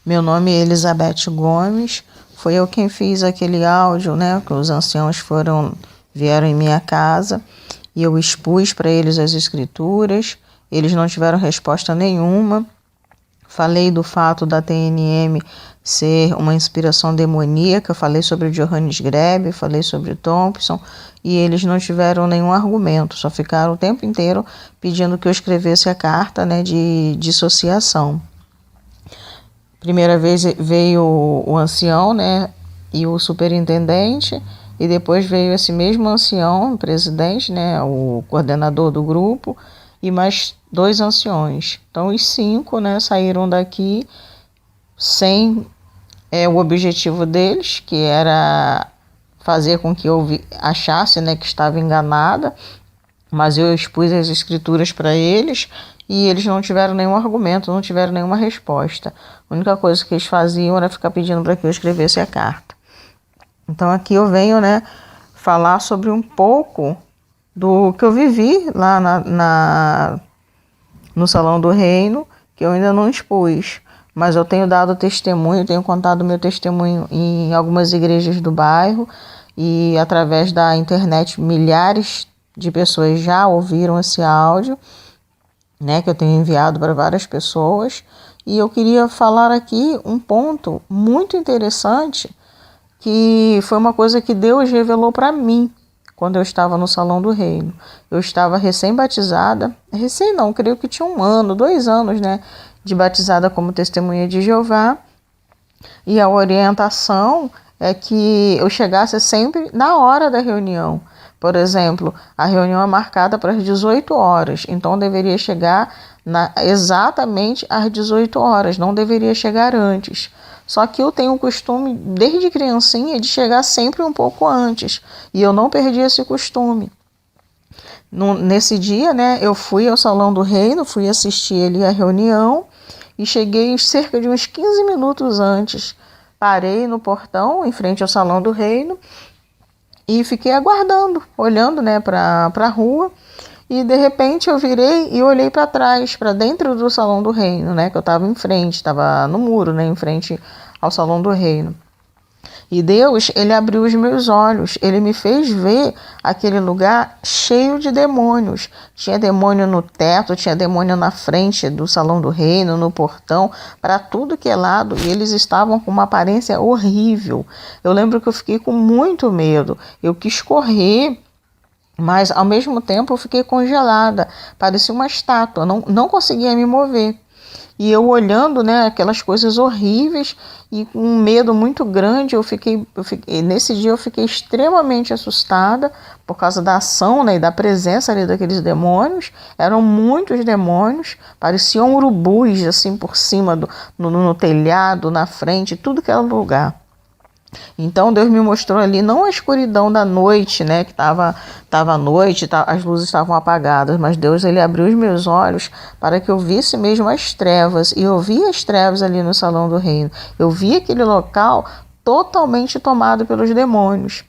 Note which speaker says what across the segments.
Speaker 1: Meu nome é Elizabeth Gomes. Foi eu quem fiz aquele áudio, né? Que os anciãos vieram em minha casa e eu expus para eles as escrituras. Eles não tiveram resposta nenhuma. Falei do fato da TNM ser uma inspiração demoníaca, falei sobre Johannes Grebe, falei sobre Thompson, e eles não tiveram nenhum argumento, só ficaram o tempo inteiro pedindo que eu escrevesse a carta, né, de dissociação. Primeira vez veio o ancião, né, e o superintendente, e depois veio esse mesmo ancião, o presidente, né, o coordenador do grupo, e mais 2 anciões. Então, os 5, né, saíram daqui sem o objetivo deles, que era fazer com que eu achasse, né, que estava enganada, mas eu expus as escrituras para eles e eles não tiveram nenhum argumento, não tiveram nenhuma resposta. A única coisa que eles faziam era ficar pedindo para que eu escrevesse a carta. Então aqui eu venho, né, falar sobre um pouco do que eu vivi lá no Salão do Reino, que eu ainda não expus, mas eu tenho dado testemunho, tenho contado meu testemunho em algumas igrejas do bairro e através da internet milhares de pessoas já ouviram esse áudio, né, que eu tenho enviado para várias pessoas, e eu queria falar aqui um ponto muito interessante, que foi uma coisa que Deus revelou para mim quando eu estava no Salão do Reino. Eu estava recém-batizada, creio que tinha 1 ano, 2 anos, né, de batizada como testemunha de Jeová, e a orientação é que eu chegasse sempre na hora da reunião. Por exemplo, a reunião é marcada para as 18 horas, então eu deveria chegar exatamente às 18 horas, não deveria chegar antes. Só que eu tenho o costume, desde criancinha, de chegar sempre um pouco antes, e eu não perdi esse costume. Nesse dia, né, eu fui ao Salão do Reino, fui assistir ali a reunião, e cheguei cerca de uns 15 minutos antes. Parei no portão, em frente ao Salão do Reino, e fiquei aguardando, olhando, né, para a rua, e de repente eu virei e olhei para trás, para dentro do Salão do Reino, né, que eu estava em frente, estava no muro, né, em frente ao Salão do Reino. E Deus, ele abriu os meus olhos, ele me fez ver aquele lugar cheio de demônios. Tinha demônio no teto, tinha demônio na frente do Salão do Reino, no portão, para tudo que é lado, e eles estavam com uma aparência horrível. Eu lembro que eu fiquei com muito medo, eu quis correr, mas ao mesmo tempo eu fiquei congelada, parecia uma estátua, não conseguia me mover. E eu olhando, né, aquelas coisas horríveis e com um medo muito grande, nesse dia eu fiquei extremamente assustada por causa da ação, né, e da presença ali daqueles demônios. Eram muitos demônios, pareciam urubus assim por cima, no telhado, na frente, tudo que era lugar. Então Deus me mostrou ali não a escuridão da noite, né, que estava à noite, as luzes estavam apagadas, mas Deus, ele abriu os meus olhos para que eu visse mesmo as trevas, e eu vi as trevas ali no Salão do Reino. Eu vi aquele local totalmente tomado pelos demônios.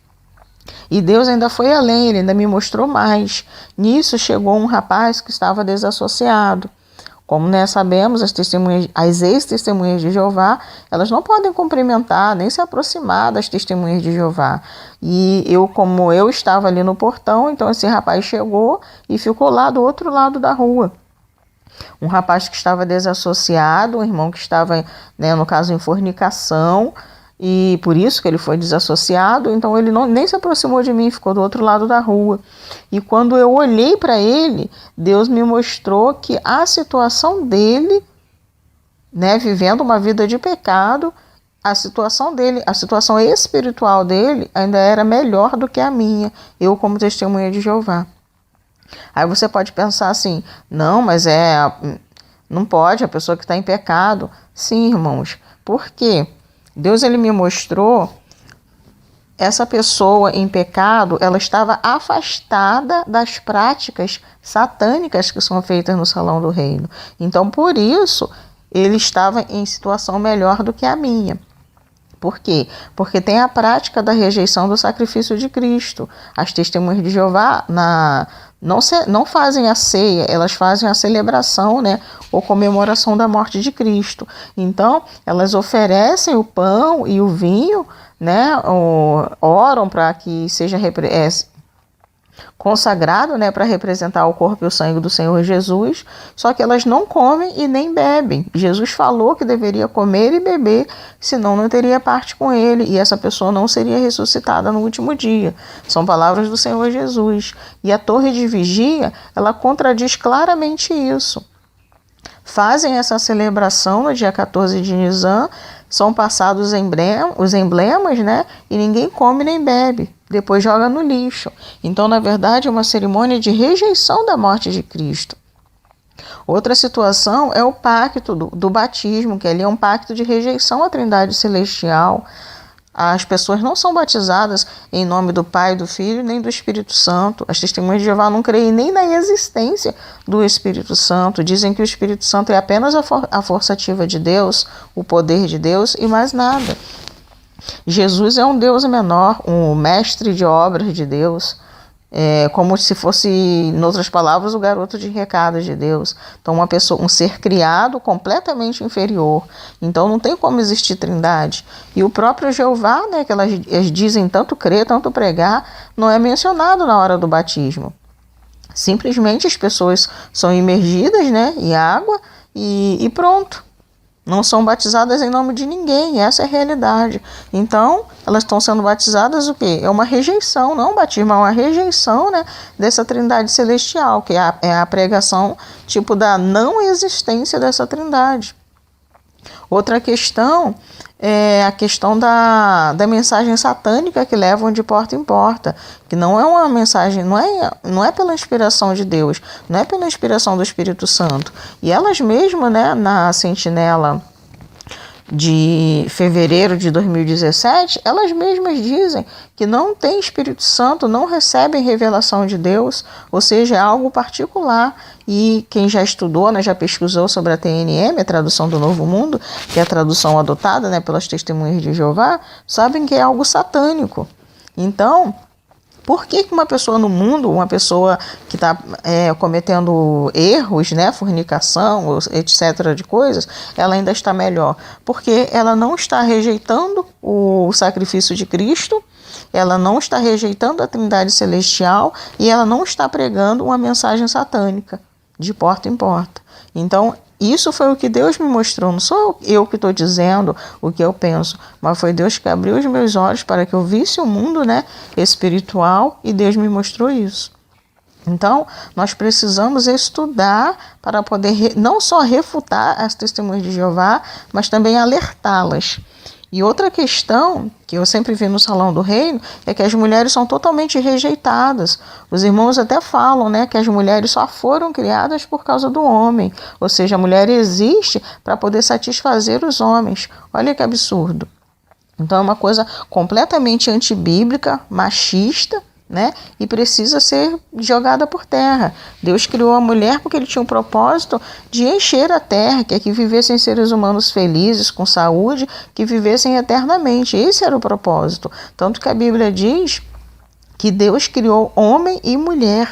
Speaker 1: E Deus ainda foi além, ele ainda me mostrou mais. Nisso chegou um rapaz que estava desassociado. Como, né, sabemos, as ex-testemunhas de Jeová, elas não podem cumprimentar, nem se aproximar das testemunhas de Jeová. E como eu estava ali no portão, então esse rapaz chegou e ficou lá do outro lado da rua. Um rapaz que estava desassociado, um irmão que estava, né, no caso, em fornicação, e por isso que ele foi desassociado, então ele nem se aproximou de mim, ficou do outro lado da rua. E quando eu olhei para ele, Deus me mostrou que a situação dele, né, vivendo uma vida de pecado, a situação dele, a situação espiritual dele ainda era melhor do que a minha, eu como testemunha de Jeová. Aí você pode pensar assim, não, mas não pode, a pessoa que está em pecado. Sim, irmãos, por quê? Deus, ele me mostrou essa pessoa em pecado, ela estava afastada das práticas satânicas que são feitas no Salão do Reino. Então, por isso, ele estava em situação melhor do que a minha. Por quê? Porque tem a prática da rejeição do sacrifício de Cristo. As testemunhas de Jeová não fazem a ceia, elas fazem a celebração, né, ou comemoração da morte de Cristo. Então, elas oferecem o pão e o vinho, né, oram para que seja consagrado, né, para representar o corpo e o sangue do Senhor Jesus, só que elas não comem e nem bebem. Jesus falou que deveria comer e beber, senão não teria parte com ele, e essa pessoa não seria ressuscitada no último dia. São palavras do Senhor Jesus. E a torre de vigia, ela contradiz claramente isso. Fazem essa celebração no dia 14 de Nisan, são passados os emblemas, né? E ninguém come nem bebe, depois joga no lixo. Então, na verdade, é uma cerimônia de rejeição da morte de Cristo. Outra situação é o pacto do batismo, que ali é um pacto de rejeição à Trindade Celestial. As pessoas não são batizadas em nome do Pai, do Filho, nem do Espírito Santo. As testemunhas de Jeová não creem nem na existência do Espírito Santo. Dizem que o Espírito Santo é apenas a força ativa de Deus, o poder de Deus e mais nada. Jesus é um Deus menor, um mestre de obras de Deus. Como se fosse, em outras palavras, o garoto de recado de Deus. Então, uma pessoa, um ser criado completamente inferior. Então, não tem como existir trindade. E o próprio Jeová, né, que elas dizem tanto crer, tanto pregar, não é mencionado na hora do batismo. Simplesmente as pessoas são imergidas, né, em água e pronto. Não são batizadas em nome de ninguém, essa é a realidade. Então, elas estão sendo batizadas o quê? É uma rejeição, não um batismo, é uma rejeição, né, dessa trindade celestial, que é a pregação tipo da não existência dessa trindade. Outra questão é a questão da mensagem satânica que levam de porta em porta, que não é uma mensagem, não é pela inspiração de Deus, não é pela inspiração do Espírito Santo. E elas mesmas, né, na Sentinela de fevereiro de 2017, elas mesmas dizem que não tem Espírito Santo, não recebem revelação de Deus, ou seja, é algo particular. E quem já estudou, né, já pesquisou sobre a TNM, a tradução do Novo Mundo, que é a tradução adotada, né, pelas testemunhas de Jeová, sabem que é algo satânico. Então, por que uma pessoa no mundo, uma pessoa que está cometendo erros, né, fornicação, etc. de coisas, ela ainda está melhor? Porque ela não está rejeitando o sacrifício de Cristo, ela não está rejeitando a Trindade Celestial e ela não está pregando uma mensagem satânica de porta em porta. Então, isso foi o que Deus me mostrou. Não sou eu que estou dizendo o que eu penso, mas foi Deus que abriu os meus olhos para que eu visse o mundo, né, espiritual, e Deus me mostrou isso. Então, nós precisamos estudar para poder não só refutar as testemunhas de Jeová, mas também alertá-las. E outra questão que eu sempre vi no Salão do Reino é que as mulheres são totalmente rejeitadas. Os irmãos até falam, né, que as mulheres só foram criadas por causa do homem. Ou seja, a mulher existe para poder satisfazer os homens. Olha que absurdo. Então é uma coisa completamente antibíblica, machista, né? E precisa ser jogada por terra. Deus criou a mulher porque ele tinha um propósito de encher a terra, que vivessem seres humanos felizes, com saúde, que vivessem eternamente. Esse era o propósito. Tanto que a Bíblia diz que Deus criou homem e mulher,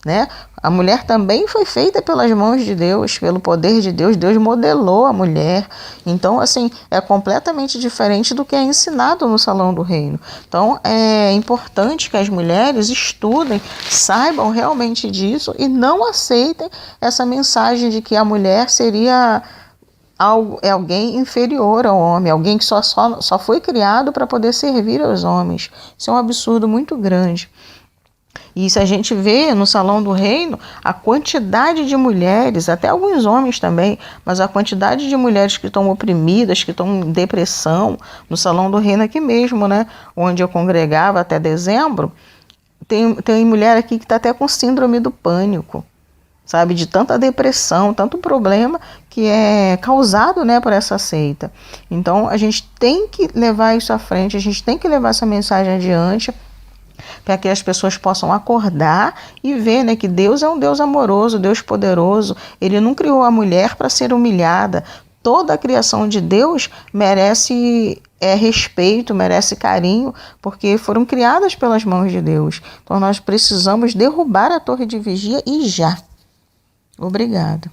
Speaker 1: né? A mulher também foi feita pelas mãos de Deus, pelo poder de Deus. Deus modelou a mulher. Então, assim, é completamente diferente do que é ensinado no Salão do Reino. Então, é importante que as mulheres estudem, saibam realmente disso e não aceitem essa mensagem de que a mulher seria alguém inferior ao homem, alguém que só foi criado para poder servir aos homens. Isso é um absurdo muito grande. E se a gente vê no Salão do Reino, a quantidade de mulheres, até alguns homens também, mas a quantidade de mulheres que estão oprimidas, que estão em depressão, no Salão do Reino aqui mesmo, né, onde eu congregava até dezembro, tem mulher aqui que está até com síndrome do pânico, sabe, de tanta depressão, tanto problema que é causado, né, por essa seita. Então a gente tem que levar isso à frente, a gente tem que levar essa mensagem adiante, para que as pessoas possam acordar e ver, né, que Deus é um Deus amoroso, Deus poderoso. Ele não criou a mulher para ser humilhada. toda a criação de Deus merece respeito, merece carinho, porque foram criadas pelas mãos de Deus. Então nós precisamos derrubar a torre de vigia e já. Obrigada.